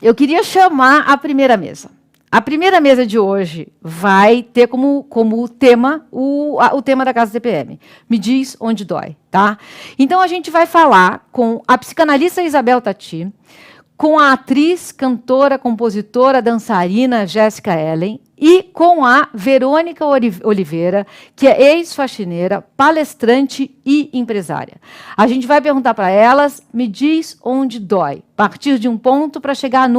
Eu queria chamar a primeira mesa. A primeira mesa de hoje vai ter como tema o tema da Casa TPM. Me diz onde dói, tá? Então, a gente vai falar com a psicanalista Isabel Tati, com a atriz, cantora, compositora, dançarina Jéssica Ellen e com a Verônica Oliveira, que é ex-faxineira, palestrante e empresária. A gente vai perguntar para elas, me diz onde dói. Partir de um ponto para chegar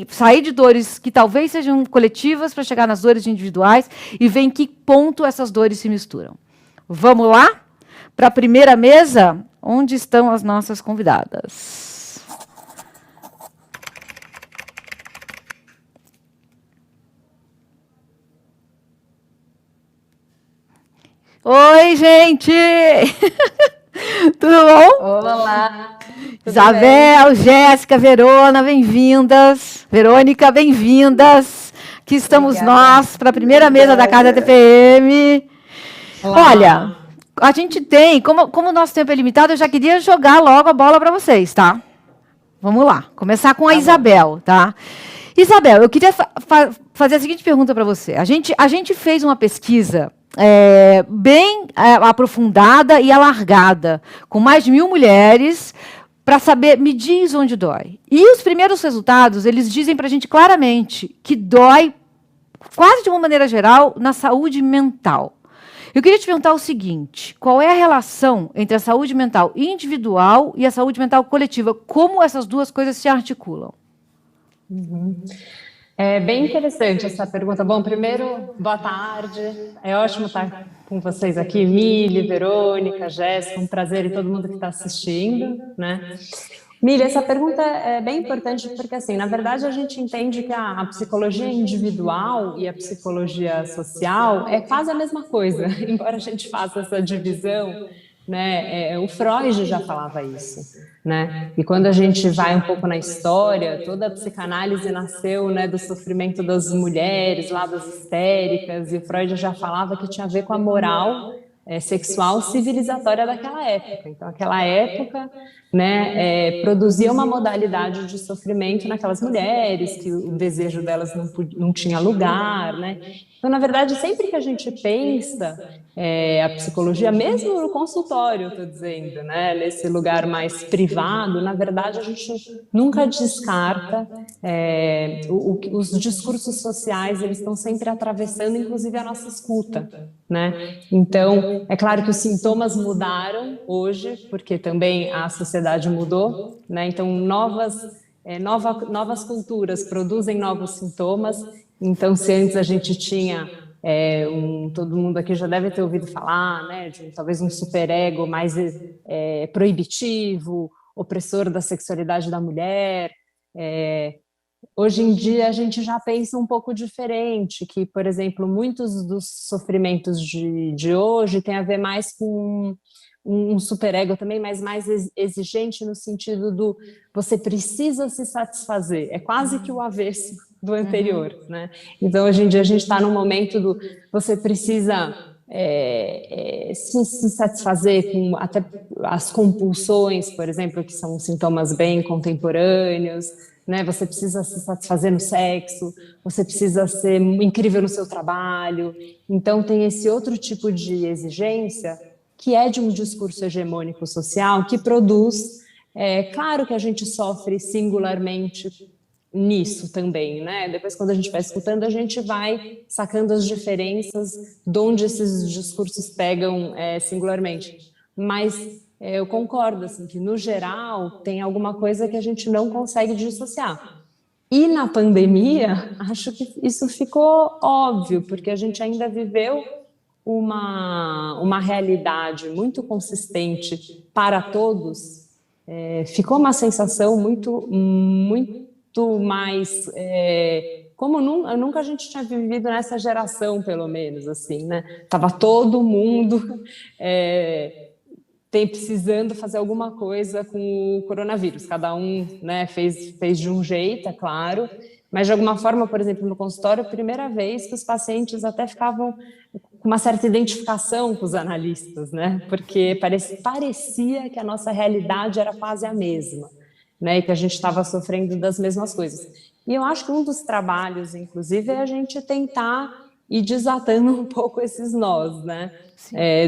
sair de dores que talvez sejam coletivas para chegar nas dores individuais e ver em que ponto essas dores se misturam. Vamos lá? Para a primeira mesa, onde estão as nossas convidadas? Oi, gente! Tudo bom? Olá! Isabel, Jéssica, Verona, bem-vindas. Verônica, bem-vindas. Aqui estamos nós para a primeira mesa da Casa TPM. Olá. Olha, a gente tem, como o nosso tempo é limitado, eu já queria jogar logo a bola para vocês, tá? Vamos lá, começar com a Isabel, tá? Isabel, eu queria fazer a seguinte pergunta para você. A gente fez uma pesquisa bem aprofundada e alargada, com mais de 1.000 mulheres, para saber, me diz onde dói. E os primeiros resultados, eles dizem para a gente claramente que dói, quase de uma maneira geral, na saúde mental. Eu queria te perguntar o seguinte, qual é a relação entre a saúde mental individual e a saúde mental coletiva? Como essas duas coisas se articulam? É bem interessante essa pergunta. Bom, primeiro, boa tarde. É ótimo estar com vocês aqui, Mili, Verônica, Jéssica, um prazer e todo mundo que está assistindo, né? Mili, essa pergunta é bem importante porque, assim, na verdade, a gente entende que a psicologia individual e a psicologia social é quase a mesma coisa, embora a gente faça essa divisão, né? O Freud já falava isso, né? E quando a gente vai um pouco na história, toda a psicanálise nasceu, né, do sofrimento das mulheres, lá das histéricas, e o Freud já falava que tinha a ver com a moral sexual civilizatória daquela época. Então, aquela época, né, produzia uma modalidade de sofrimento naquelas mulheres, que o desejo delas não tinha lugar, né? Então, na verdade, sempre que a gente pensa a psicologia, mesmo no consultório, estou dizendo, né, nesse lugar mais privado, na verdade, a gente nunca descarta os discursos sociais, eles estão sempre atravessando, inclusive, a nossa escuta, né? Então, é claro que os sintomas mudaram hoje, porque também a sociedade mudou, né? Então, novas culturas produzem novos sintomas. Então, se antes a gente tinha todo mundo aqui já deve ter ouvido falar, né, de talvez um superego mais proibitivo, opressor da sexualidade da mulher. Hoje em dia a gente já pensa um pouco diferente, que, por exemplo, muitos dos sofrimentos de hoje tem a ver mais com um superego também, mas mais exigente no sentido do você precisa se satisfazer, é quase que o avesso do anterior, né? Então, hoje em dia a gente está num momento do você precisa se satisfazer com até as compulsões, por exemplo, que são sintomas bem contemporâneos, né? Você precisa se satisfazer no sexo, você precisa ser incrível no seu trabalho. Então, tem esse outro tipo de exigência que é de um discurso hegemônico social que produz, claro que a gente sofre singularmente nisso também, né? Depois, quando a gente vai escutando, a gente vai sacando as diferenças de onde esses discursos pegam singularmente. Mas eu concordo, assim, que no geral tem alguma coisa que a gente não consegue dissociar. E na pandemia, acho que isso ficou óbvio, porque a gente ainda viveu uma realidade muito consistente para todos. Ficou uma sensação muito mais como nunca a gente tinha vivido nessa geração, pelo menos, assim, né? Tava todo mundo precisando fazer alguma coisa com o coronavírus. Cada um, né, fez de um jeito, é claro, mas de alguma forma, por exemplo, no consultório, a primeira vez que os pacientes até ficavam com uma certa identificação com os analistas, né? Porque parecia que a nossa realidade era quase a mesma, né? E que a gente estava sofrendo das mesmas coisas. E eu acho que um dos trabalhos, inclusive, é a gente tentar ir desatando um pouco esses nós, né?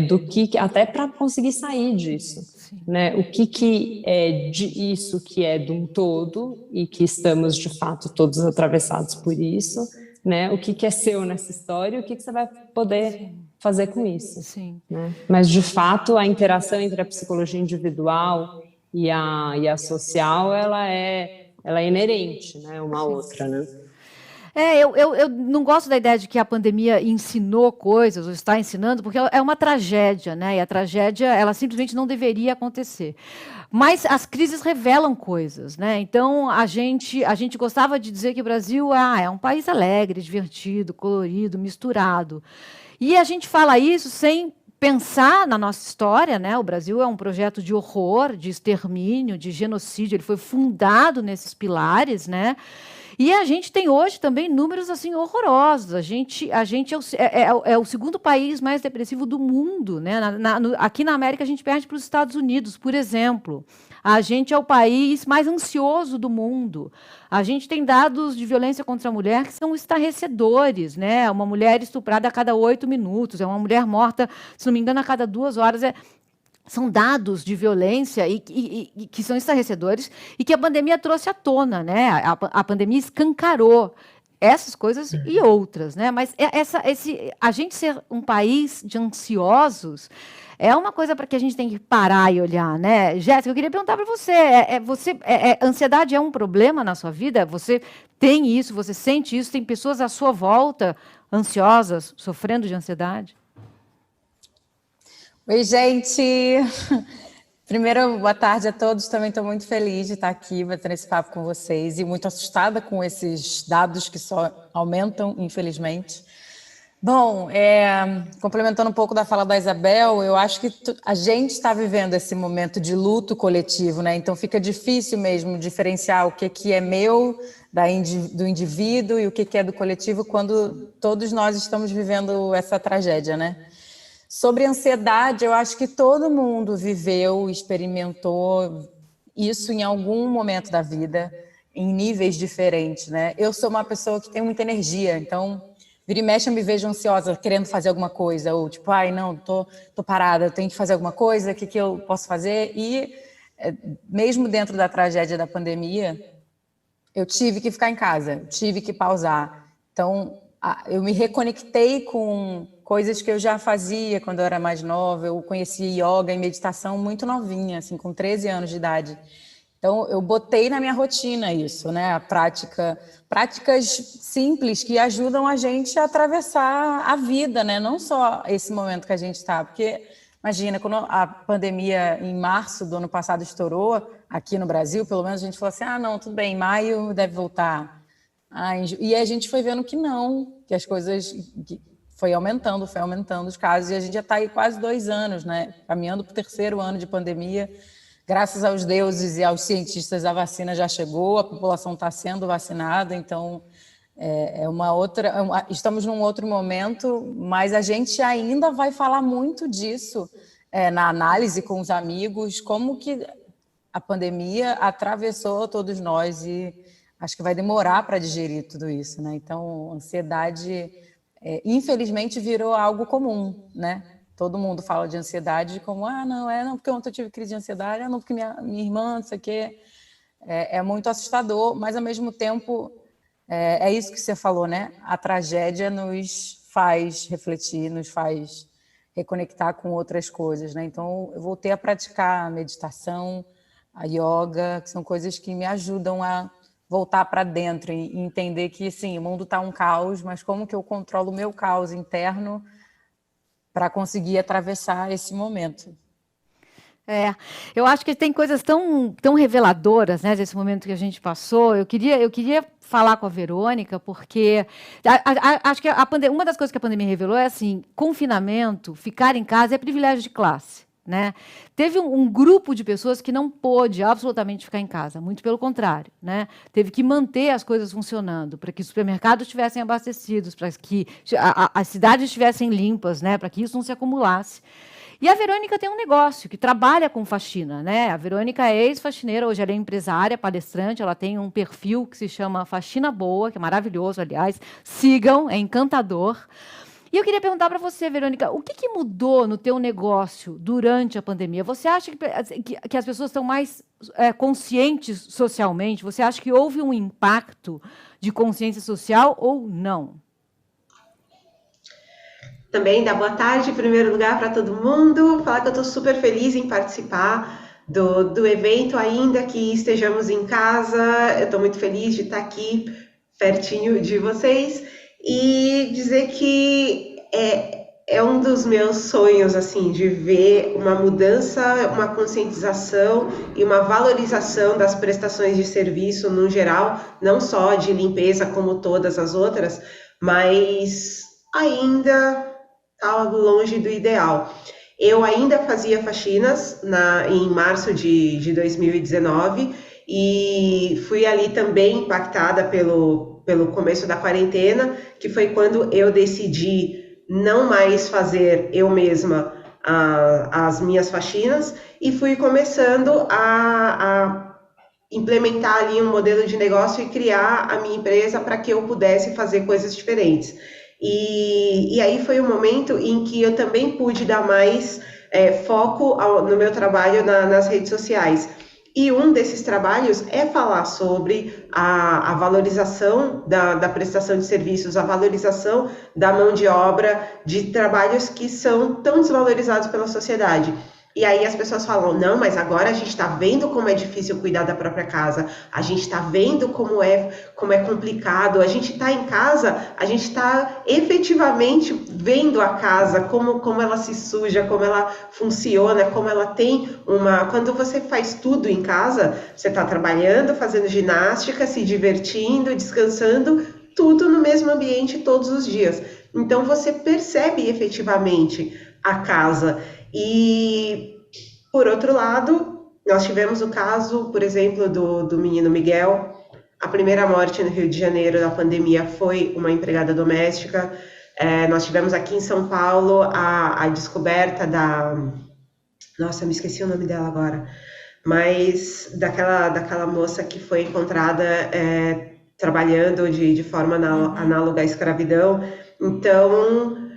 Do que até para conseguir sair disso, né? O que é de isso que é de um todo e que estamos de fato todos atravessados por isso, né? O que é seu nessa história e o que você vai poder fazer com isso. Sim. Né? Mas de fato a interação entre a psicologia individual e a social, ela é inerente, né? Uma à outra, né? Eu não gosto da ideia de que a pandemia ensinou coisas, ou está ensinando, porque é uma tragédia, né? E a tragédia, ela simplesmente não deveria acontecer. Mas as crises revelam coisas, né? Então, a gente gostava de dizer que o Brasil é um país alegre, divertido, colorido, misturado. E a gente fala isso sem pensar na nossa história, né? O Brasil é um projeto de horror, de extermínio, de genocídio. Ele foi fundado nesses pilares, né? E a gente tem hoje também números assim horrorosos. A gente é o segundo país mais depressivo do mundo, né? Aqui na América a gente perde para os Estados Unidos, por exemplo. A gente é o país mais ansioso do mundo. A gente tem dados de violência contra a mulher que são estarrecedores, né? Uma mulher estuprada a cada 8 minutos, é uma mulher morta, se não me engano, a cada 2 horas. São dados de violência e que são estarrecedores e que a pandemia trouxe à tona, né? A pandemia escancarou essas coisas e outras, né? Mas a gente ser um país de ansiosos é uma coisa para que a gente tem que parar e olhar, né? Jéssica, eu queria perguntar para você, ansiedade é um problema na sua vida? Você tem isso? Você sente isso? Tem pessoas à sua volta ansiosas, sofrendo de ansiedade? Oi, gente! Primeiro, boa tarde a todos. Também estou muito feliz de estar aqui batendo esse papo com vocês e muito assustada com esses dados que só aumentam, infelizmente. Bom, complementando um pouco da fala da Isabel, eu acho que a gente está vivendo esse momento de luto coletivo, né? Então fica difícil mesmo diferenciar o que é meu do indivíduo e o que é do coletivo quando todos nós estamos vivendo essa tragédia, né? Sobre ansiedade, eu acho que todo mundo viveu, experimentou isso em algum momento da vida, em níveis diferentes, né? Eu sou uma pessoa que tem muita energia, então vira e mexe eu me vejo ansiosa, querendo fazer alguma coisa, ou tipo, não, tô parada, eu tenho que fazer alguma coisa, o que eu posso fazer? E mesmo dentro da tragédia da pandemia, eu tive que ficar em casa, tive que pausar. Então, eu me reconectei com coisas que eu já fazia quando eu era mais nova. Eu conheci yoga e meditação muito novinha, assim, com 13 anos de idade. Então, eu botei na minha rotina isso, né? Práticas simples que ajudam a gente a atravessar a vida, né? Não só esse momento que a gente está, porque imagina, quando a pandemia em março do ano passado estourou, aqui no Brasil, pelo menos a gente falou assim, não, tudo bem, em maio deve voltar. E a gente foi vendo que não, que as coisas foi aumentando os casos, e a gente já está aí quase 2 anos, né? Caminhando para o 3º ano de pandemia. Graças aos deuses e aos cientistas, a vacina já chegou, a população está sendo vacinada, então estamos num outro momento, mas a gente ainda vai falar muito disso na análise com os amigos, como que a pandemia atravessou todos nós e acho que vai demorar para digerir tudo isso, né? Então, ansiedade, infelizmente, virou algo comum, né? Todo mundo fala de ansiedade como, não, porque ontem eu tive crise de ansiedade, não, porque minha irmã, não sei o quê. É muito assustador, mas, ao mesmo tempo, é isso que você falou, né? A tragédia nos faz refletir, nos faz reconectar com outras coisas, né? Então, eu voltei a praticar a meditação, a yoga, que são coisas que me ajudam a voltar para dentro e entender que, sim, o mundo está um caos, mas como que eu controlo o meu caos interno para conseguir atravessar esse momento? Eu acho que tem coisas tão reveladoras, né, desse momento que a gente passou. Eu queria falar com a Verônica, porque acho que uma das coisas que a pandemia revelou é assim, confinamento, ficar em casa é privilégio de classe. Né? Teve um grupo de pessoas que não pôde absolutamente ficar em casa, muito pelo contrário. Né? Teve que manter as coisas funcionando, para que os supermercados estivessem abastecidos, para que as cidades estivessem limpas, né? Para que isso não se acumulasse. E a Verônica tem um negócio que trabalha com faxina, né? A Verônica é ex-faxineira, hoje ela é empresária, palestrante, ela tem um perfil que se chama Faxina Boa, que é maravilhoso, aliás. Sigam, é encantador. E eu queria perguntar para você, Verônica, o que mudou no teu negócio durante a pandemia? Você acha que as pessoas estão mais conscientes socialmente? Você acha que houve um impacto de consciência social ou não? Também dá boa tarde, em primeiro lugar, para todo mundo. Falar que eu estou super feliz em participar do evento, ainda que estejamos em casa. Eu estou muito feliz de estar aqui pertinho de vocês e dizer que é um dos meus sonhos, assim, de ver uma mudança, uma conscientização e uma valorização das prestações de serviço no geral, não só de limpeza como todas as outras, mas ainda está longe do ideal. Eu ainda fazia faxinas em março de 2019 e fui ali também impactada pelo começo da quarentena, que foi quando eu decidi não mais fazer eu mesma as minhas faxinas e fui começando a implementar ali um modelo de negócio e criar a minha empresa para que eu pudesse fazer coisas diferentes. E aí foi um momento em que eu também pude dar mais foco no meu trabalho nas redes sociais. E um desses trabalhos é falar sobre a valorização da prestação de serviços, a valorização da mão de obra, de trabalhos que são tão desvalorizados pela sociedade. E aí as pessoas falam, não, mas agora a gente está vendo como é difícil cuidar da própria casa, a gente está vendo como é complicado, a gente está em casa, a gente está efetivamente vendo a casa, como ela se suja, como ela funciona, como ela tem uma... Quando você faz tudo em casa, você está trabalhando, fazendo ginástica, se divertindo, descansando, tudo no mesmo ambiente todos os dias. Então você percebe efetivamente a casa. E, por outro lado, nós tivemos o caso, por exemplo, do menino Miguel. A primeira morte no Rio de Janeiro da pandemia foi uma empregada doméstica. Nós tivemos aqui em São Paulo a descoberta da... Nossa, me esqueci o nome dela agora. Mas daquela moça que foi encontrada trabalhando de forma análoga à escravidão. Então...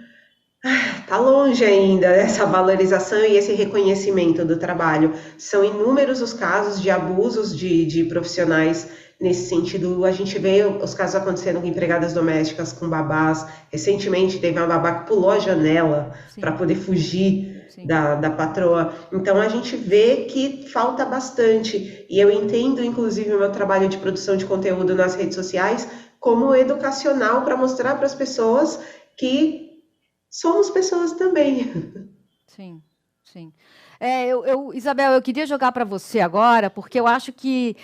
Está longe ainda essa valorização e esse reconhecimento do trabalho. São inúmeros os casos de abusos de profissionais nesse sentido. A gente vê os casos acontecendo com empregadas domésticas, com babás. Recentemente teve uma babá que pulou a janela para poder fugir da patroa. Então a gente vê que falta bastante. E eu entendo, inclusive, o meu trabalho de produção de conteúdo nas redes sociais como educacional para mostrar para as pessoas que somos pessoas também. Sim, sim. Isabel, eu queria jogar para você agora, porque eu acho que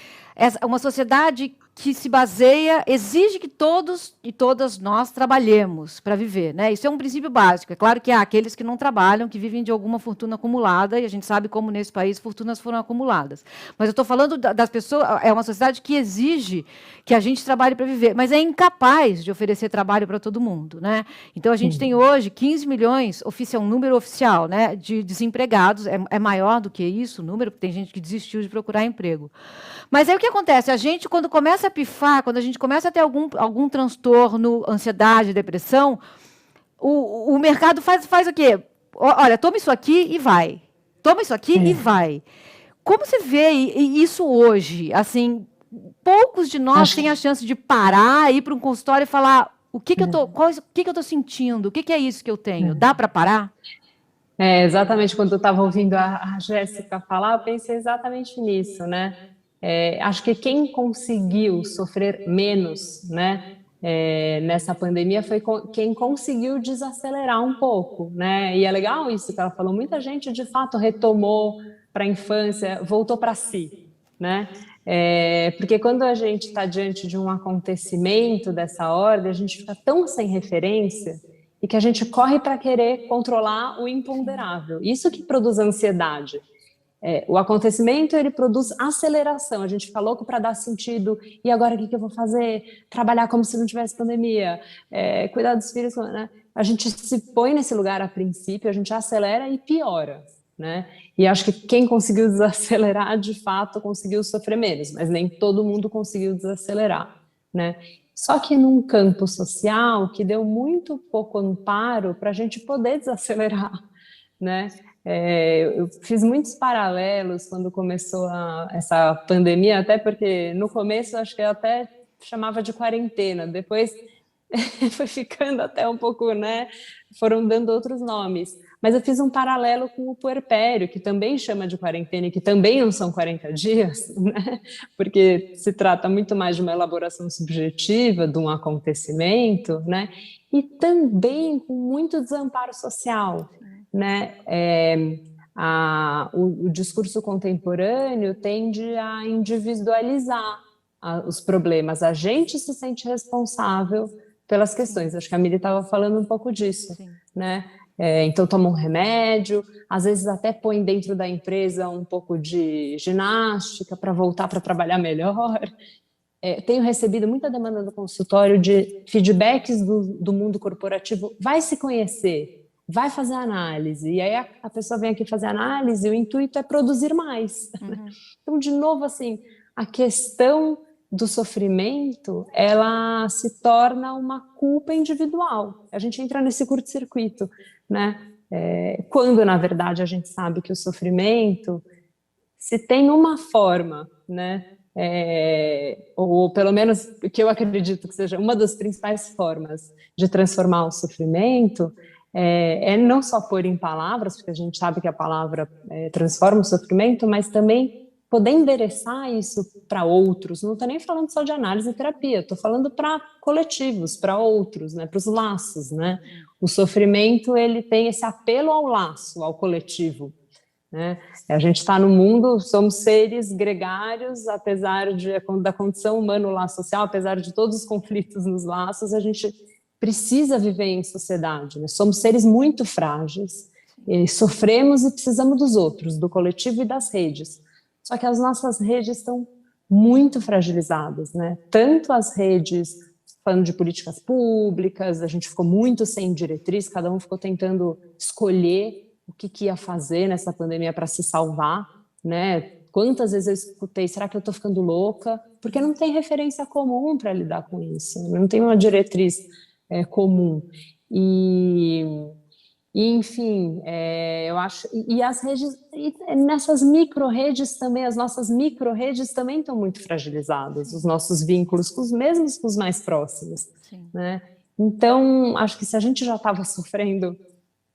uma sociedade que se baseia, exige que todos e todas nós trabalhemos para viver, né? Isso é um princípio básico. É claro que há aqueles que não trabalham, que vivem de alguma fortuna acumulada, e a gente sabe como nesse país fortunas foram acumuladas. Mas eu estou falando das pessoas, é uma sociedade que exige que a gente trabalhe para viver, mas é incapaz de oferecer trabalho para todo mundo, né? Então a gente tem hoje 15 milhões, um número oficial, né, de desempregados, é maior do que isso o número, porque tem gente que desistiu de procurar emprego. Mas aí o que acontece? A gente, quando começa a pifar, quando a gente começa a ter algum transtorno, ansiedade, depressão, o mercado faz o quê? Olha, toma isso aqui e vai. Toma isso aqui e vai. Como você vê isso hoje? Assim, poucos de nós têm a chance de parar, ir para um consultório e falar o que eu estou sentindo, o que é isso que eu tenho? Dá para parar? Exatamente, quando eu estava ouvindo a Jéssica falar, eu pensei exatamente nisso, né? Acho que quem conseguiu sofrer menos, né, nessa pandemia foi quem conseguiu desacelerar um pouco, né? E é legal isso que ela falou, muita gente de fato retomou para a infância, voltou para si, né? Porque quando a gente está diante de um acontecimento dessa ordem, a gente fica tão sem referência e que a gente corre para querer controlar o imponderável. Isso que produz ansiedade. O acontecimento, ele produz aceleração, a gente fica louco para dar sentido, e agora o que eu vou fazer? Trabalhar como se não tivesse pandemia, cuidar dos filhos, né? A gente se põe nesse lugar a princípio, a gente acelera e piora, né? E acho que quem conseguiu desacelerar, de fato, conseguiu sofrer menos, mas nem todo mundo conseguiu desacelerar, né? Só que num campo social que deu muito pouco amparo para a gente poder desacelerar, né? Eu fiz muitos paralelos quando começou essa pandemia, até porque no começo acho que eu até chamava de quarentena, depois foi ficando até um pouco, né? Foram dando outros nomes. Mas eu fiz um paralelo com o puerpério, que também chama de quarentena e que também não são 40 dias, né? Porque se trata muito mais de uma elaboração subjetiva de um acontecimento, né? E também com muito desamparo social, né? O discurso contemporâneo tende a individualizar os problemas. A gente se sente responsável pelas questões. Acho que a Miri estava falando um pouco disso, né? Então toma um remédio, às vezes até põe dentro da empresa um pouco de ginástica para voltar para trabalhar melhor. Tenho recebido muita demanda do consultório de feedbacks do mundo corporativo. Vai se conhecer, vai fazer análise. E aí a pessoa vem aqui fazer análise e o intuito é produzir mais. Né? Então, de novo, assim, a questão do sofrimento, ela se torna uma culpa individual. A gente entra nesse curto-circuito, né? Quando, na verdade, a gente sabe que o sofrimento, se tem uma forma, né? Ou pelo menos que eu acredito que seja uma das principais formas de transformar o sofrimento, não só pôr em palavras, porque a gente sabe que a palavra transforma o sofrimento, mas também poder endereçar isso para outros. Não estou nem falando só de análise e terapia, estou falando para coletivos, para outros, né, para os laços, né? O sofrimento, ele tem esse apelo ao laço, ao coletivo, né? A gente está no mundo, somos seres gregários, apesar da condição humana, o laço social, apesar de todos os conflitos nos laços, a gente precisa viver em sociedade, né? Somos seres muito frágeis, sofremos e precisamos dos outros, do coletivo e das redes. Só que as nossas redes estão muito fragilizadas, né? Tanto as redes, falando de políticas públicas, a gente ficou muito sem diretriz, cada um ficou tentando escolher o que ia fazer nessa pandemia para se salvar, né? Quantas vezes eu escutei, será que eu estou ficando louca? Porque não tem referência comum para lidar com isso, não tem uma diretriz comum. Enfim, eu acho, e as redes, e nessas micro-redes também, as nossas micro-redes também estão muito fragilizadas, os nossos vínculos com os mais próximos, né? Então, acho que se a gente já estava sofrendo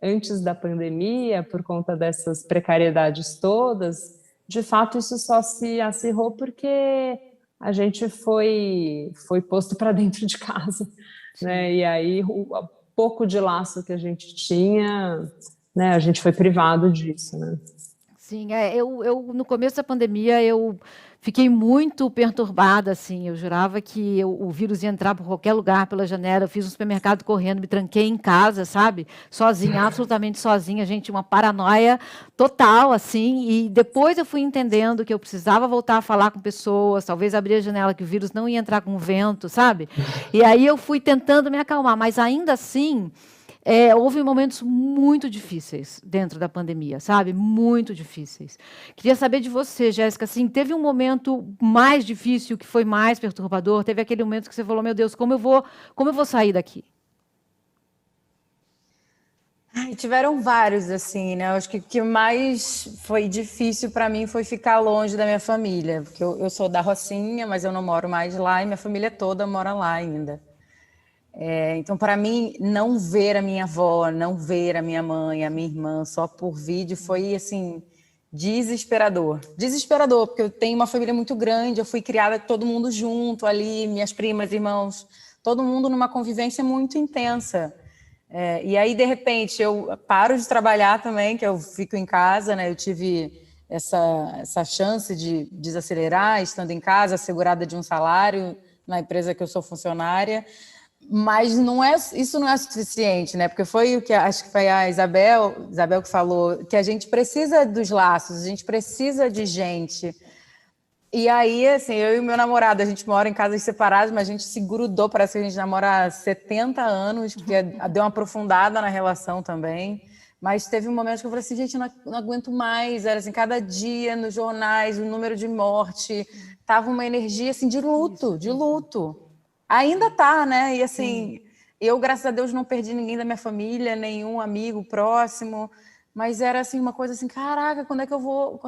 antes da pandemia, por conta dessas precariedades todas, de fato isso só se acirrou porque a gente foi posto para dentro de casa, né? E aí pouco de laço que a gente tinha, né, a gente foi privado disso, né? Sim, eu no começo da pandemia eu fiquei muito perturbada, assim, eu jurava que o vírus ia entrar por qualquer lugar pela janela, eu fiz um supermercado correndo, me tranquei em casa, sabe? Sozinha, absolutamente sozinha, gente, uma paranoia total, assim, e depois eu fui entendendo que eu precisava voltar a falar com pessoas, talvez abrir a janela, que o vírus não ia entrar com vento, sabe? E aí eu fui tentando me acalmar, mas ainda assim, houve momentos muito difíceis dentro da pandemia, sabe? Muito difíceis. Queria saber de você, Jéssica, assim, teve um momento mais difícil, que foi mais perturbador? Teve aquele momento que você falou, meu Deus, como eu vou sair daqui? Tiveram vários, assim, né? Acho que o que mais foi difícil para mim foi ficar longe da minha família, porque eu sou da Rocinha, mas eu não moro mais lá, e minha família toda mora lá ainda. Então, para mim, não ver a minha avó, não ver a minha mãe, a minha irmã, só por vídeo, foi, assim, desesperador. Desesperador, porque eu tenho uma família muito grande, eu fui criada todo mundo junto ali, minhas primas, irmãos, todo mundo numa convivência muito intensa. E aí, de repente, eu paro de trabalhar também, que eu fico em casa, né? Eu tive essa chance de desacelerar, estando em casa, assegurada de um salário na empresa que eu sou funcionária. Mas isso não é suficiente, né? Porque foi o que acho que foi a Isabel que falou, que a gente precisa dos laços, a gente precisa de gente. E aí, assim, eu e o meu namorado, a gente mora em casas separadas, mas a gente se grudou, parece que a gente namora há 70 anos, porque deu uma aprofundada na relação também. Mas teve um momento que eu falei assim, gente, não aguento mais. Era assim, cada dia nos jornais, o número de morte, tava uma energia assim de luto, de luto. Ainda tá, né? E assim, eu, graças a Deus, não perdi ninguém da minha família, nenhum amigo próximo, mas era assim uma coisa assim, caraca, quando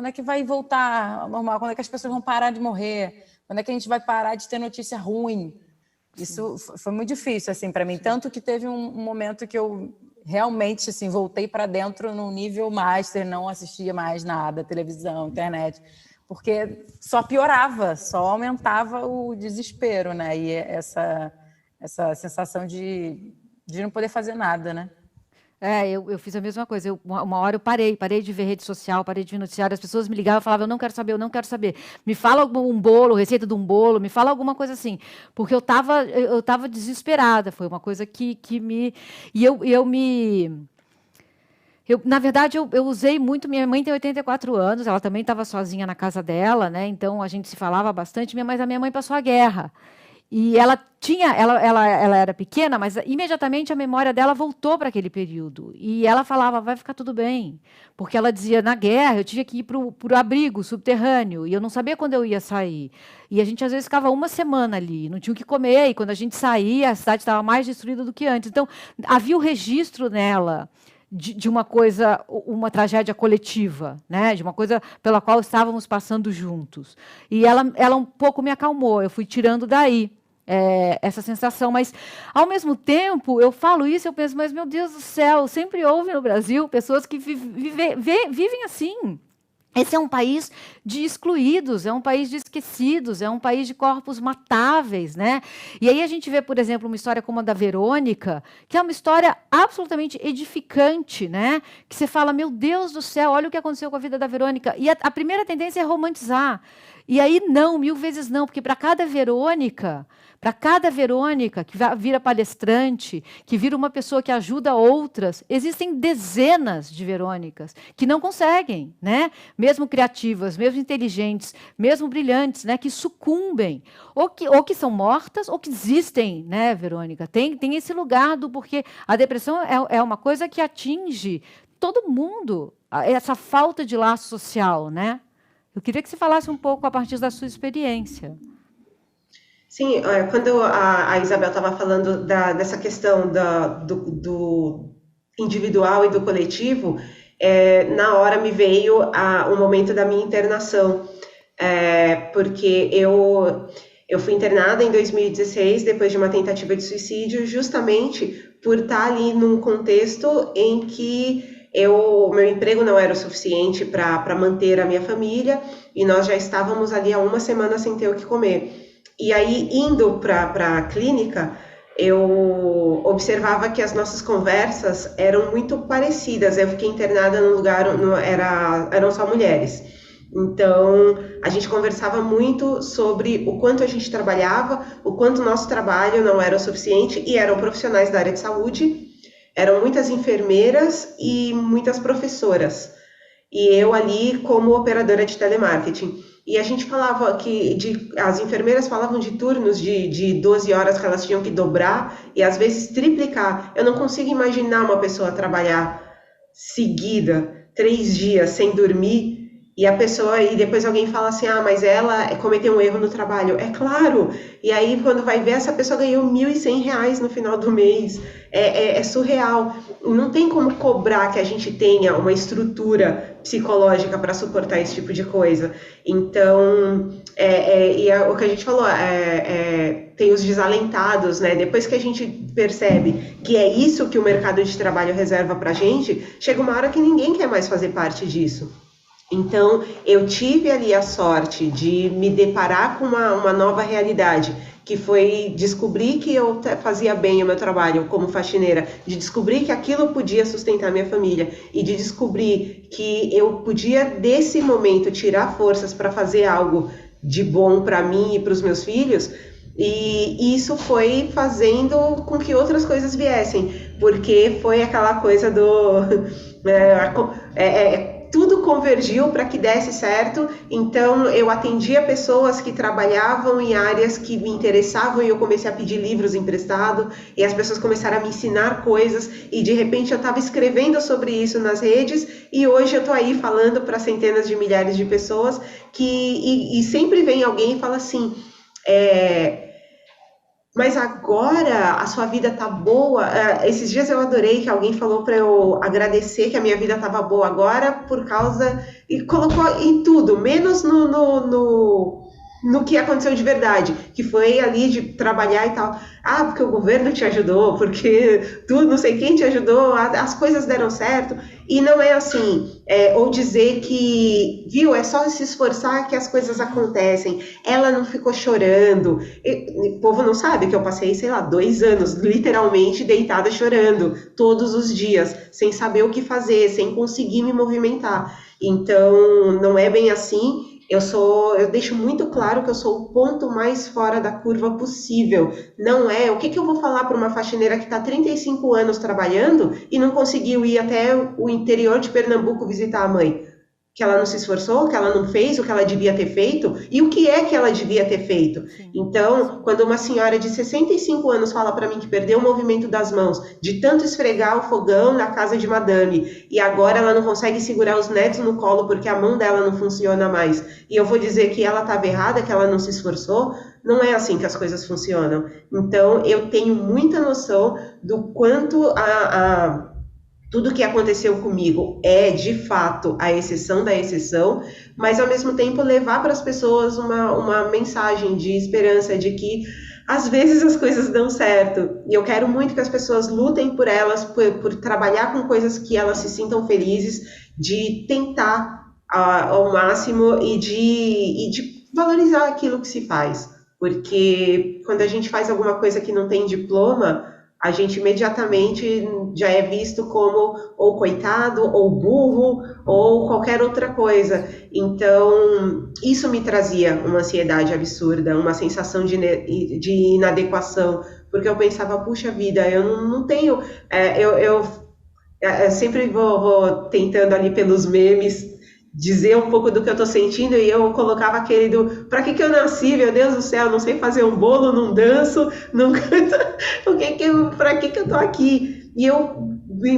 é que vai voltar ao normal? Quando é que as pessoas vão parar de morrer? Quando é que a gente vai parar de ter notícia ruim? Isso foi muito difícil assim para mim, tanto que teve um momento que eu realmente assim voltei para dentro num nível master, não assistia mais nada, televisão, internet, porque só piorava, só aumentava o desespero, né? E essa sensação de não poder fazer nada, né? Eu fiz a mesma coisa. Uma hora eu parei de ver rede social, parei de ver noticiário. As pessoas me ligavam e falavam, eu não quero saber. Me fala um bolo, receita de um bolo, me fala alguma coisa assim. Porque eu tava desesperada. Foi uma coisa que me... Na verdade, eu usei muito. Minha mãe tem 84 anos, ela também estava sozinha na casa dela, né? Então a gente se falava bastante, mas a minha mãe passou a guerra. E ela era pequena, mas imediatamente a memória dela voltou para aquele período. E ela falava, vai ficar tudo bem. Porque ela dizia, na guerra, eu tinha que ir para o abrigo subterrâneo, e eu não sabia quando eu ia sair. E a gente, às vezes, ficava uma semana ali, não tinha o que comer, e quando a gente saía, a cidade estava mais destruída do que antes. Então, havia o registro nela de uma coisa, uma tragédia coletiva, né? De uma coisa pela qual estávamos passando juntos. E ela um pouco me acalmou, eu fui tirando daí essa sensação. Mas, ao mesmo tempo, eu falo isso, eu penso, mas, meu Deus do céu, sempre houve no Brasil pessoas que vivem assim. Esse é um país de excluídos, é um país de esquecidos, é um país de corpos matáveis, né? E aí a gente vê, por exemplo, uma história como a da Verônica, que é uma história absolutamente edificante, né? Que você fala, meu Deus do céu, olha o que aconteceu com a vida da Verônica. E a primeira tendência é romantizar. E aí não, 1000 vezes não, porque para cada Verônica que vira palestrante, que vira uma pessoa que ajuda outras, existem dezenas de Verônicas que não conseguem, né? Mesmo criativas, mesmo inteligentes, mesmo brilhantes, né? Que sucumbem, ou que são mortas, ou que desistem, né, Verônica? Tem esse lugar porque a depressão é uma coisa que atinge todo mundo, essa falta de laço social, né? Eu queria que você falasse um pouco a partir da sua experiência. Sim, quando a Isabel estava falando dessa questão do individual e do coletivo, na hora me veio o momento da minha internação, porque eu fui internada em 2016, depois de uma tentativa de suicídio, justamente por estar ali num contexto em que meu emprego não era o suficiente para manter a minha família, e nós já estávamos ali há uma semana sem ter o que comer. E aí, indo para a clínica, eu observava que as nossas conversas eram muito parecidas. Eu fiquei internada num lugar, eram só mulheres. Então, a gente conversava muito sobre o quanto a gente trabalhava, o quanto o nosso trabalho não era o suficiente, e eram profissionais da área de saúde, eram muitas enfermeiras e muitas professoras. E eu ali como operadora de telemarketing. E a gente falava as enfermeiras falavam de turnos de 12 horas que elas tinham que dobrar e às vezes triplicar. Eu não consigo imaginar uma pessoa trabalhar seguida, 3 dias sem dormir, e depois alguém fala assim, mas ela cometeu um erro no trabalho. É claro! E aí, quando vai ver, essa pessoa ganhou R$1.100 no final do mês. É surreal. Não tem como cobrar que a gente tenha uma estrutura psicológica para suportar esse tipo de coisa. Então, o que a gente falou, tem os desalentados, né? Depois que a gente percebe que é isso que o mercado de trabalho reserva para a gente, chega uma hora que ninguém quer mais fazer parte disso. Então, eu tive ali a sorte de me deparar com uma nova realidade, que foi descobrir que eu fazia bem o meu trabalho como faxineira, de descobrir que aquilo podia sustentar minha família e de descobrir que eu podia, desse momento, tirar forças para fazer algo de bom para mim e para os meus filhos. E isso foi fazendo com que outras coisas viessem, porque foi aquela coisa do tudo convergiu para que desse certo. Então eu atendia pessoas que trabalhavam em áreas que me interessavam e eu comecei a pedir livros emprestados e as pessoas começaram a me ensinar coisas e de repente eu estava escrevendo sobre isso nas redes e hoje eu estou aí falando para centenas de milhares de pessoas e sempre vem alguém e fala assim, mas agora a sua vida tá boa. Esses dias eu adorei que alguém falou para eu agradecer que a minha vida tava boa agora por causa. E colocou em tudo, menos no que aconteceu de verdade, que foi ali de trabalhar e tal. Ah, porque o governo te ajudou, porque tu não sei quem te ajudou, as coisas deram certo. E não é assim, ou dizer que, viu, é só se esforçar que as coisas acontecem. Ela não ficou chorando. O povo não sabe que eu passei, sei lá, 2 anos, literalmente deitada chorando, todos os dias, sem saber o que fazer, sem conseguir me movimentar. Então, não é bem assim. Eu deixo muito claro que eu sou o ponto mais fora da curva possível. Não é, o que eu vou falar para uma faxineira que está 35 anos trabalhando e não conseguiu ir até o interior de Pernambuco visitar a mãe? Que ela não se esforçou, que ela não fez o que ela devia ter feito, e o que é que ela devia ter feito. Sim. Então, quando uma senhora de 65 anos fala para mim que perdeu o movimento das mãos, de tanto esfregar o fogão na casa de madame, e agora ela não consegue segurar os netos no colo porque a mão dela não funciona mais, e eu vou dizer que ela estava errada, que ela não se esforçou, não é assim que as coisas funcionam. Então, eu tenho muita noção do quanto tudo que aconteceu comigo é, de fato, a exceção da exceção, mas, ao mesmo tempo, levar para as pessoas uma mensagem de esperança, de que, às vezes, as coisas dão certo. E eu quero muito que as pessoas lutem por elas, por trabalhar com coisas que elas se sintam felizes, de tentar ao máximo e de valorizar aquilo que se faz. Porque quando a gente faz alguma coisa que não tem diploma, a gente imediatamente já é visto como ou coitado, ou burro, ou qualquer outra coisa. Então, isso me trazia uma ansiedade absurda, uma sensação de inadequação, porque eu pensava, puxa vida, eu não tenho... eu sempre vou tentando ali pelos memes dizer um pouco do que eu tô sentindo, e eu colocava aquele pra que eu nasci, meu Deus do céu, não sei fazer um bolo, não danço, não canto, pra que eu tô aqui? E eu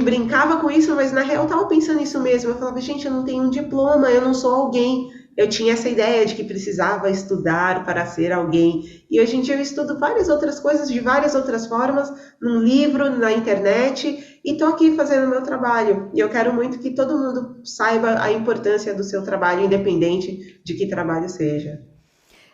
brincava com isso, mas na real eu tava pensando nisso mesmo, eu falava, gente, eu não tenho um diploma, eu não sou alguém. Eu tinha essa ideia de que precisava estudar para ser alguém. E hoje em dia eu estudo várias outras coisas, de várias outras formas, num livro, na internet, e estou aqui fazendo o meu trabalho. E eu quero muito que todo mundo saiba a importância do seu trabalho, independente de que trabalho seja.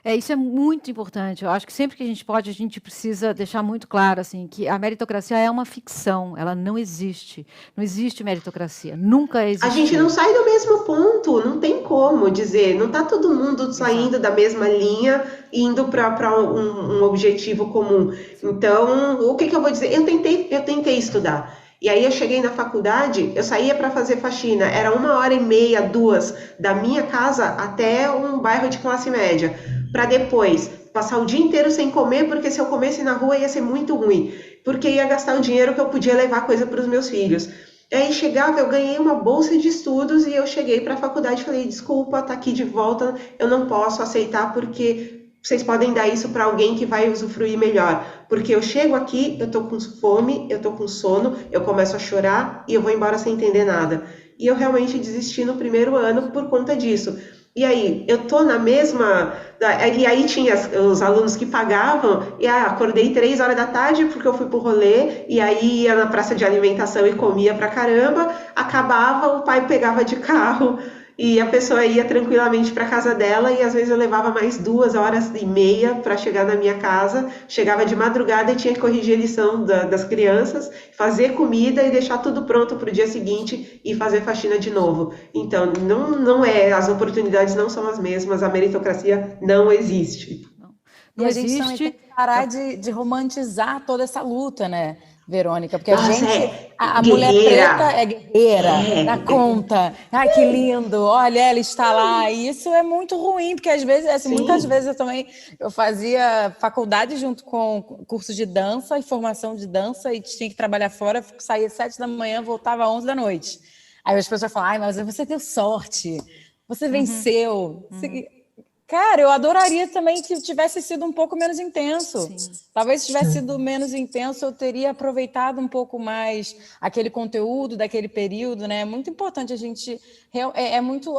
Isso é muito importante. Eu acho que sempre que a gente pode, a gente precisa deixar muito claro assim, que a meritocracia é uma ficção, ela não existe. Não existe meritocracia, nunca existiu. A gente não sai do mesmo ponto, não tem como dizer, não está todo mundo saindo da mesma linha, indo para um objetivo comum. Então, o que eu vou dizer? Eu tentei estudar. E aí eu cheguei na faculdade, eu saía para fazer faxina, era 1h30, 2 da minha casa até um bairro de classe média, para depois passar o dia inteiro sem comer, porque se eu comesse na rua ia ser muito ruim, porque ia gastar o dinheiro que eu podia levar coisa para os meus filhos. E aí chegava, eu ganhei uma bolsa de estudos e eu cheguei para a faculdade e falei, desculpa, tá aqui de volta, eu não posso aceitar porque vocês podem dar isso para alguém que vai usufruir melhor. Porque eu chego aqui, eu tô com fome, eu tô com sono, eu começo a chorar e eu vou embora sem entender nada. E eu realmente desisti no primeiro ano por conta disso. E aí, eu tô na mesma... E aí tinha os alunos que pagavam, e acordei 3 horas da tarde porque eu fui pro rolê, e aí ia na praça de alimentação e comia pra caramba, acabava, o pai pegava de carro, e a pessoa ia tranquilamente para casa dela, e às vezes eu levava mais 2h30 para chegar na minha casa, chegava de madrugada e tinha que corrigir a lição das crianças, fazer comida e deixar tudo pronto para o dia seguinte e fazer faxina de novo. Então, as oportunidades não são as mesmas, a meritocracia não existe. E a gente também tem que parar de romantizar toda essa luta, né? Verônica, porque Nossa, a mulher guerreira. preta é guerreira, dá conta. Ai, que lindo, olha, ela está lá. E isso é muito ruim, porque às vezes, assim, muitas vezes eu fazia faculdade junto com cursos de dança e formação de dança e tinha que trabalhar fora, saía às 7 da manhã, voltava às 11 da noite. Aí as pessoas falam, ai, mas você deu sorte, você venceu. Cara, eu adoraria também que tivesse sido um pouco menos intenso. Sim. Talvez se tivesse sido menos intenso, eu teria aproveitado um pouco mais aquele conteúdo daquele período, né? É muito importante a gente... É muito...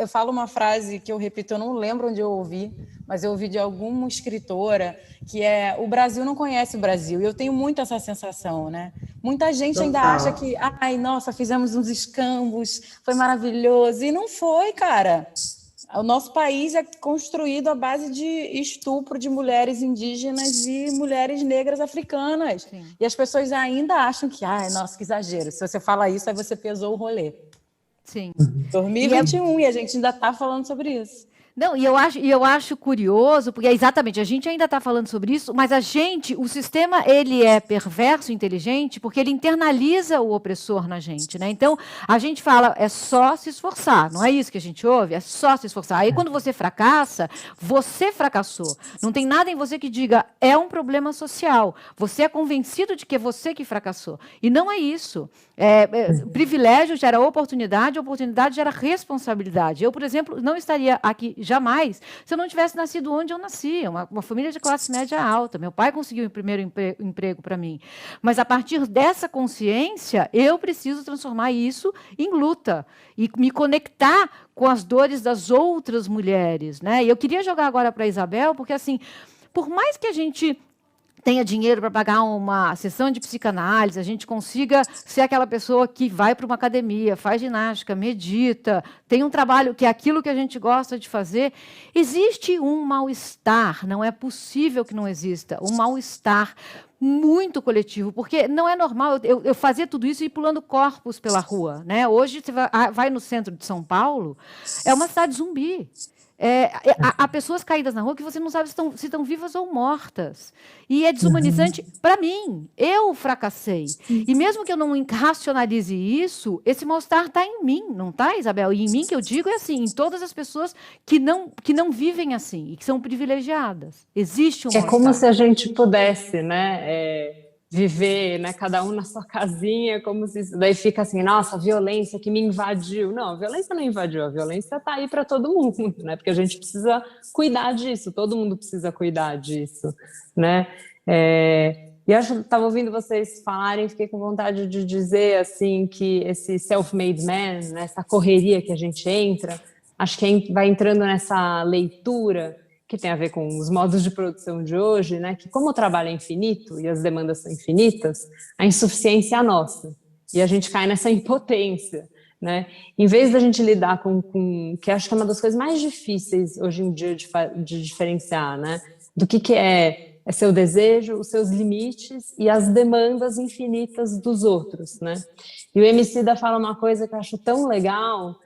Eu falo uma frase que eu repito, eu não lembro onde eu ouvi, mas eu ouvi de alguma escritora, que é: o Brasil não conhece o Brasil. E eu tenho muito essa sensação, né? Muita gente ainda acha que, ai, nossa, fizemos uns escambos, foi maravilhoso. E não foi, cara. O nosso país é construído à base de estupro de mulheres indígenas e mulheres negras africanas. Sim. E as pessoas ainda acham que, ai, nossa, que exagero. Se você fala isso, aí você pesou o rolê. Sim. 2021, e a gente ainda está falando sobre isso. Não, e eu acho curioso, porque exatamente, a gente ainda está falando sobre isso, mas o sistema, ele é perverso, inteligente, porque ele internaliza o opressor na gente, né? Então, a gente fala, é só se esforçar, não é isso que a gente ouve? É só se esforçar. Aí, quando você fracassa, você fracassou. Não tem nada em você que diga, é um problema social. Você é convencido de que é você que fracassou. E não é isso. Privilégio gera oportunidade gera responsabilidade. Eu, por exemplo, não estaria aqui jamais se eu não tivesse nascido onde eu nasci, uma família de classe média alta. Meu pai conseguiu o primeiro emprego para mim. Mas, a partir dessa consciência, eu preciso transformar isso em luta e me conectar com as dores das outras mulheres, né? E eu queria jogar agora para a Isabel, porque, assim, por mais que a gente tenha dinheiro para pagar uma sessão de psicanálise, a gente consiga ser aquela pessoa que vai para uma academia, faz ginástica, medita, tem um trabalho que é aquilo que a gente gosta de fazer, existe um mal-estar, não é possível que não exista, um mal-estar muito coletivo, porque não é normal eu fazer tudo isso e ir pulando corpos pela rua, né? Hoje você vai no centro de São Paulo, é uma cidade zumbi. Há pessoas caídas na rua que você não sabe se estão vivas ou mortas. E é desumanizante para mim. Eu fracassei. E mesmo que eu não racionalize isso, esse mal-estar está em mim, não está, Isabel? E em mim, que eu digo, é assim, em todas as pessoas que não vivem assim e que são privilegiadas. Existe um mal-estar. É como se a gente pudesse, né? Viver, né, cada um na sua casinha, como se isso daí fica assim, nossa, a violência que me invadiu. Não, a violência não invadiu, a violência está aí para todo mundo, né? Porque a gente precisa cuidar disso, todo mundo precisa cuidar disso, né? E acho que estava ouvindo vocês falarem, fiquei com vontade de dizer assim que esse self-made man, né, essa correria que a gente entra, acho que vai entrando nessa leitura que tem a ver com os modos de produção de hoje, né? Que como o trabalho é infinito e as demandas são infinitas, a insuficiência é a nossa. E a gente cai nessa impotência, né? Em vez da gente lidar com que acho que é uma das coisas mais difíceis hoje em dia de diferenciar, né? Do que é seu desejo, os seus limites e as demandas infinitas dos outros, né? E o Emicida fala uma coisa que eu acho tão legal,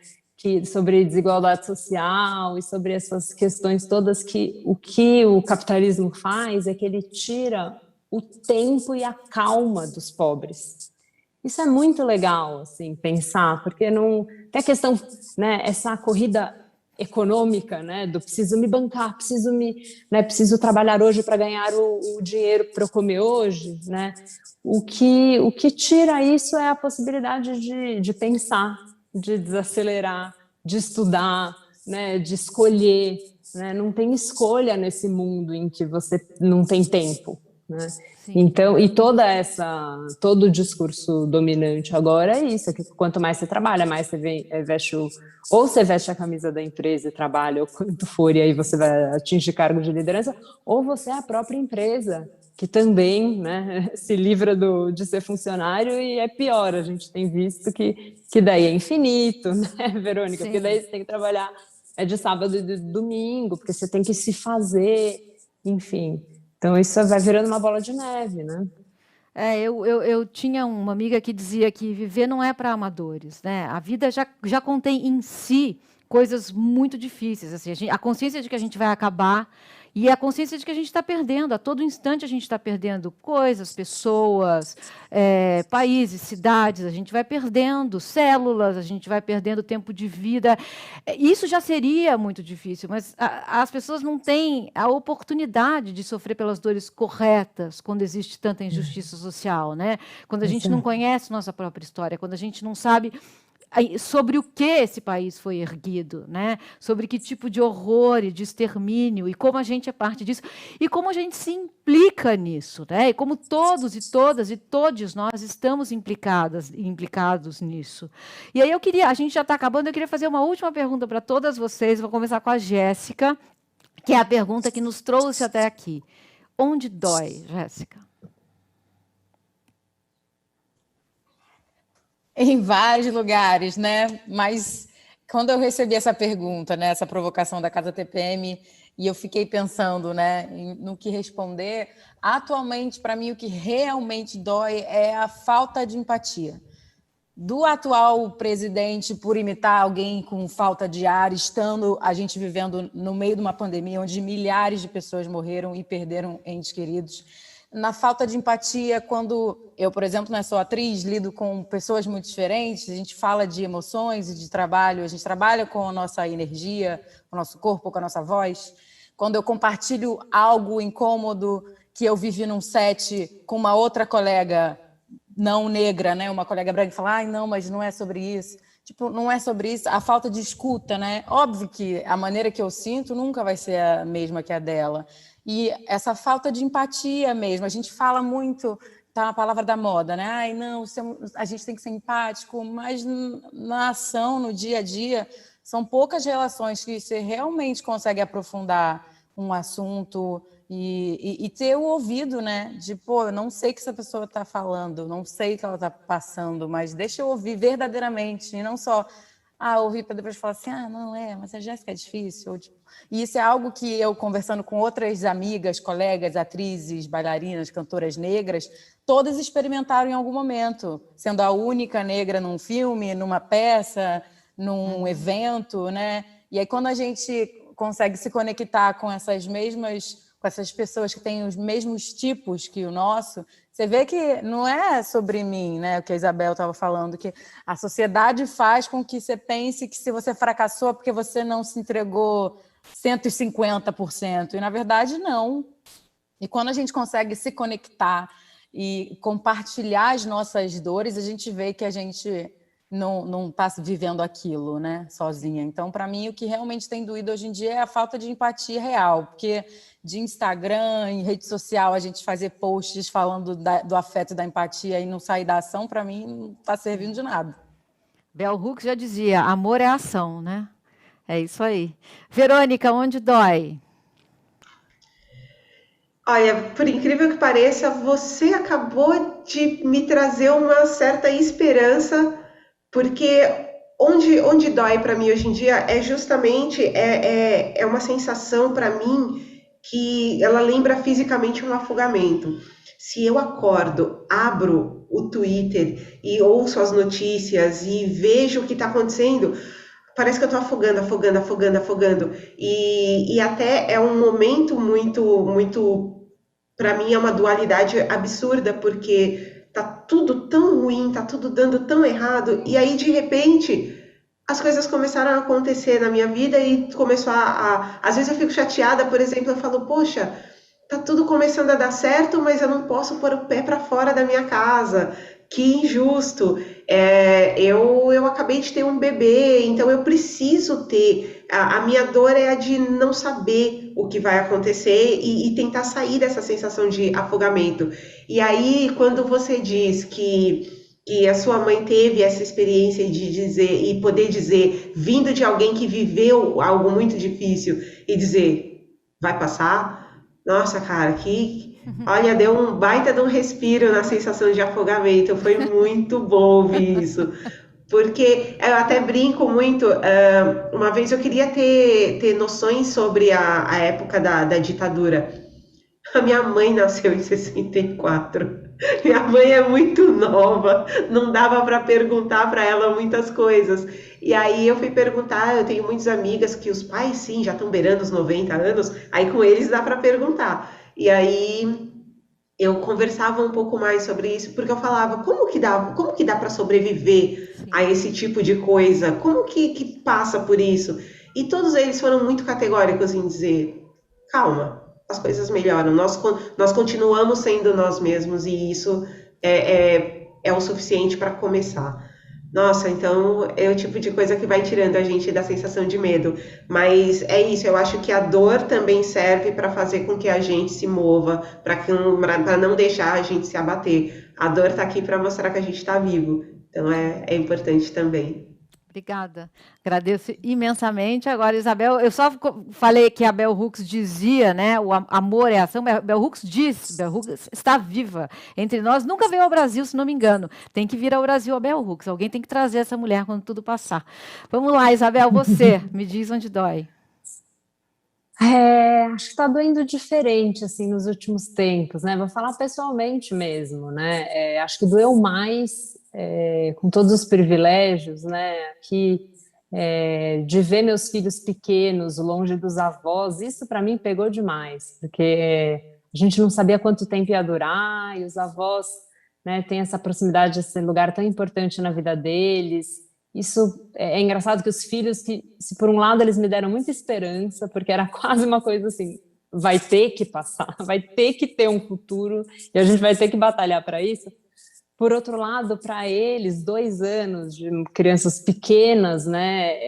sobre desigualdade social e sobre essas questões todas, que o capitalismo faz é que ele tira o tempo e a calma dos pobres. Isso é muito legal, assim, pensar, porque não tem a questão, né, essa corrida econômica, né, do preciso me bancar, preciso trabalhar hoje para ganhar o dinheiro para eu comer hoje, né? O que tira isso é a possibilidade de pensar, de desacelerar, de estudar, né, de escolher, né? Não tem escolha nesse mundo em que você não tem tempo, né? Então, e todo o discurso dominante agora é isso, é que quanto mais você trabalha, mais você veste ou você veste a camisa da empresa e trabalha, ou quanto for, e aí você vai atingir cargo de liderança, ou você é a própria empresa, que também, né, se livra de ser funcionário, e é pior, a gente tem visto que daí é infinito, né, Verônica? Sim. Porque daí você tem que trabalhar de sábado e de domingo, porque você tem que se fazer, enfim. Então isso vai virando uma bola de neve, né? Eu tinha uma amiga que dizia que viver não é para amadores, né? A vida já contém em si coisas muito difíceis, assim, a consciência de que a gente vai acabar E a consciência de que a gente está perdendo, a todo instante a gente está perdendo coisas, pessoas, países, cidades, a gente vai perdendo células, a gente vai perdendo tempo de vida. Isso já seria muito difícil, mas as pessoas não têm a oportunidade de sofrer pelas dores corretas quando existe tanta injustiça social, né? Quando a gente não conhece nossa própria história, quando a gente não sabe sobre o que esse país foi erguido, né? Sobre que tipo de horror e de extermínio, e como a gente é parte disso, e como a gente se implica nisso, né? E como todos e todas e todos nós estamos implicados nisso. E aí a gente já está acabando, eu queria fazer uma última pergunta para todas vocês, vou começar com a Jéssica, que é a pergunta que nos trouxe até aqui. Onde dói, Jéssica? Em vários lugares, né? Mas quando eu recebi essa pergunta, né, essa provocação da Casa TPM, e eu fiquei pensando, né, no que responder, atualmente, para mim, o que realmente dói é a falta de empatia do atual presidente por imitar alguém com falta de ar, estando a gente vivendo no meio de uma pandemia onde milhares de pessoas morreram e perderam entes queridos. Na falta de empatia, quando eu, por exemplo, não sou atriz, lido com pessoas muito diferentes, a gente fala de emoções e de trabalho, a gente trabalha com a nossa energia, com o nosso corpo, com a nossa voz. Quando eu compartilho algo incômodo que eu vivi num set com uma outra colega não negra, né, uma colega branca, fala, ai, não, mas não é sobre isso. Tipo, não é sobre isso, a falta de escuta, né? Óbvio que a maneira que eu sinto nunca vai ser a mesma que a dela. E essa falta de empatia mesmo, a gente fala muito, tá a palavra da moda, né? Ai, não, a gente tem que ser empático, mas na ação, no dia a dia, são poucas relações que você realmente consegue aprofundar um assunto e ter o ouvido, né? De, pô, eu não sei o que essa pessoa está falando, não sei o que ela está passando, mas deixa eu ouvir verdadeiramente, e não só ouvir para depois falar assim, não mas a Jéssica é difícil. Ou, tipo, e isso é algo que eu, conversando com outras amigas, colegas, atrizes, bailarinas, cantoras negras, todas experimentaram em algum momento, sendo a única negra num filme, numa peça, num evento, né? E aí quando a gente consegue se conectar com essas pessoas que têm os mesmos tipos que o nosso, você vê que não é sobre mim, né? O que a Isabel estava falando, que a sociedade faz com que você pense que se você fracassou é porque você não se entregou 150%, e na verdade não. E quando a gente consegue se conectar e compartilhar as nossas dores, a gente vê que a gente não está vivendo aquilo, né, sozinha. Então, para mim, o que realmente tem doído hoje em dia é a falta de empatia real, porque de Instagram, em rede social, a gente fazer posts falando do afeto e da empatia e não sair da ação, para mim, não está servindo de nada. Bell Hooks já dizia, amor é ação, né? É isso aí. Verônica, onde dói? Olha, por incrível que pareça, você acabou de me trazer uma certa esperança, porque onde dói para mim hoje em dia é justamente uma sensação para mim que ela lembra fisicamente um afogamento. Se eu acordo, abro o Twitter e ouço as notícias e vejo o que está acontecendo, parece que eu estou afogando. E até é um momento muito, para mim é uma dualidade absurda, porque tá tudo tão ruim, tá tudo dando tão errado, e aí de repente as coisas começaram a acontecer na minha vida e começou às vezes eu fico chateada, por exemplo, eu falo, poxa, tá tudo começando a dar certo, mas eu não posso pôr o pé para fora da minha casa. Que injusto. Eu acabei de ter um bebê, então eu preciso ter. A minha dor é a de não saber o que vai acontecer e tentar sair dessa sensação de afogamento. E aí, quando você diz que a sua mãe teve essa experiência de dizer e poder dizer, vindo de alguém que viveu algo muito difícil, e dizer, vai passar? Nossa, cara, olha, deu um baita de um respiro na sensação de afogamento. Foi muito bom ouvir isso. Porque eu até brinco muito. Uma vez eu queria ter noções sobre a época da ditadura. A minha mãe nasceu em 64. Minha mãe é muito nova. Não dava para perguntar para ela muitas coisas. E aí eu fui perguntar, eu tenho muitas amigas que os pais, sim, já estão beirando os 90 anos, aí com eles dá para perguntar. E aí eu conversava um pouco mais sobre isso, porque eu falava, como que dá para sobreviver a Sim. esse tipo de coisa? Como que passa por isso? E todos eles foram muito categóricos em dizer, calma, as coisas melhoram, nós continuamos sendo nós mesmos e isso é o suficiente para começar. Nossa, então é o tipo de coisa que vai tirando a gente da sensação de medo. Mas é isso, eu acho que a dor também serve para fazer com que a gente se mova, para não deixar a gente se abater. A dor está aqui para mostrar que a gente está vivo. Então é importante também. Obrigada. Agradeço imensamente. Agora, Isabel, eu só falei que a Bell Hooks dizia, né? O amor é ação. Bell Hooks diz, Bell Hooks está viva entre nós. Nunca veio ao Brasil, se não me engano. Tem que vir ao Brasil a Bell Hooks. Alguém tem que trazer essa mulher quando tudo passar. Vamos lá, Isabel, você me diz onde dói. Acho que está doendo diferente assim nos últimos tempos, né? Vou falar pessoalmente mesmo, né? Acho que doeu mais com todos os privilégios, né? De ver meus filhos pequenos longe dos avós, isso para mim pegou demais, porque a gente não sabia quanto tempo ia durar e os avós, né? Têm essa proximidade, esse lugar tão importante na vida deles. Isso é engraçado que os filhos, que se por um lado eles me deram muita esperança, porque era quase uma coisa assim, vai ter que passar, vai ter que ter um futuro e a gente vai ter que batalhar para isso. Por outro lado, para eles, 2 anos de crianças pequenas, né,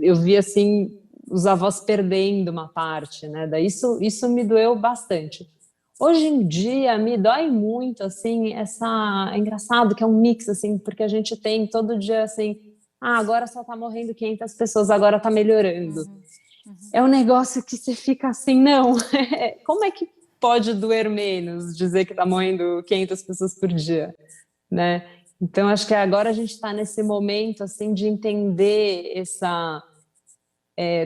eu vi assim os avós perdendo uma parte, né, daí isso me doeu bastante. Hoje em dia me dói muito assim é engraçado que é um mix assim, porque a gente tem todo dia assim, agora só está morrendo 500 pessoas, agora está melhorando. É um negócio que você fica assim, não, como é que pode doer menos dizer que está morrendo 500 pessoas por dia, né? Então, acho que agora a gente está nesse momento, assim, de entender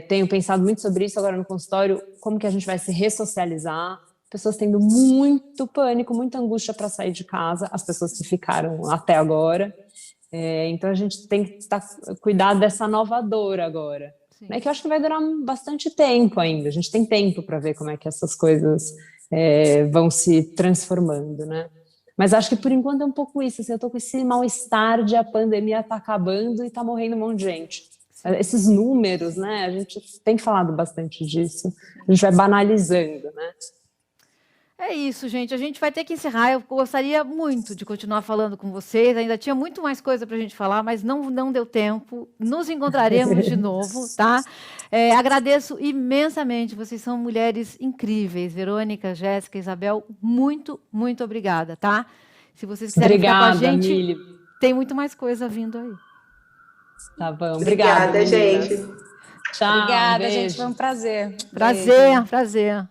tenho pensado muito sobre isso agora no consultório, como que a gente vai se ressocializar, pessoas tendo muito pânico, muita angústia para sair de casa, as pessoas que ficaram até agora. Então, a gente tem que cuidar dessa nova dor agora, né, que eu acho que vai durar bastante tempo ainda. A gente tem tempo para ver como é que essas coisas vão se transformando, né? Mas acho que, por enquanto, é um pouco isso. Assim, eu estou com esse mal-estar de a pandemia está acabando e está morrendo um monte de gente. Esses números, né? A gente tem falado bastante disso. A gente vai banalizando, né? É isso, gente. A gente vai ter que encerrar. Eu gostaria muito de continuar falando com vocês. Ainda tinha muito mais coisa para a gente falar, mas não deu tempo. Nos encontraremos de novo, tá? Agradeço imensamente. Vocês são mulheres incríveis. Verônica, Jéssica, Isabel, muito, muito obrigada, tá? Se vocês quiserem ficar com a gente, Mili. tem muito mais coisa vindo aí. Tá bom. Obrigada, Obrigada, gente. Tchau. Obrigada, Beijo. gente. Foi um prazer. Prazer, Beijo. prazer.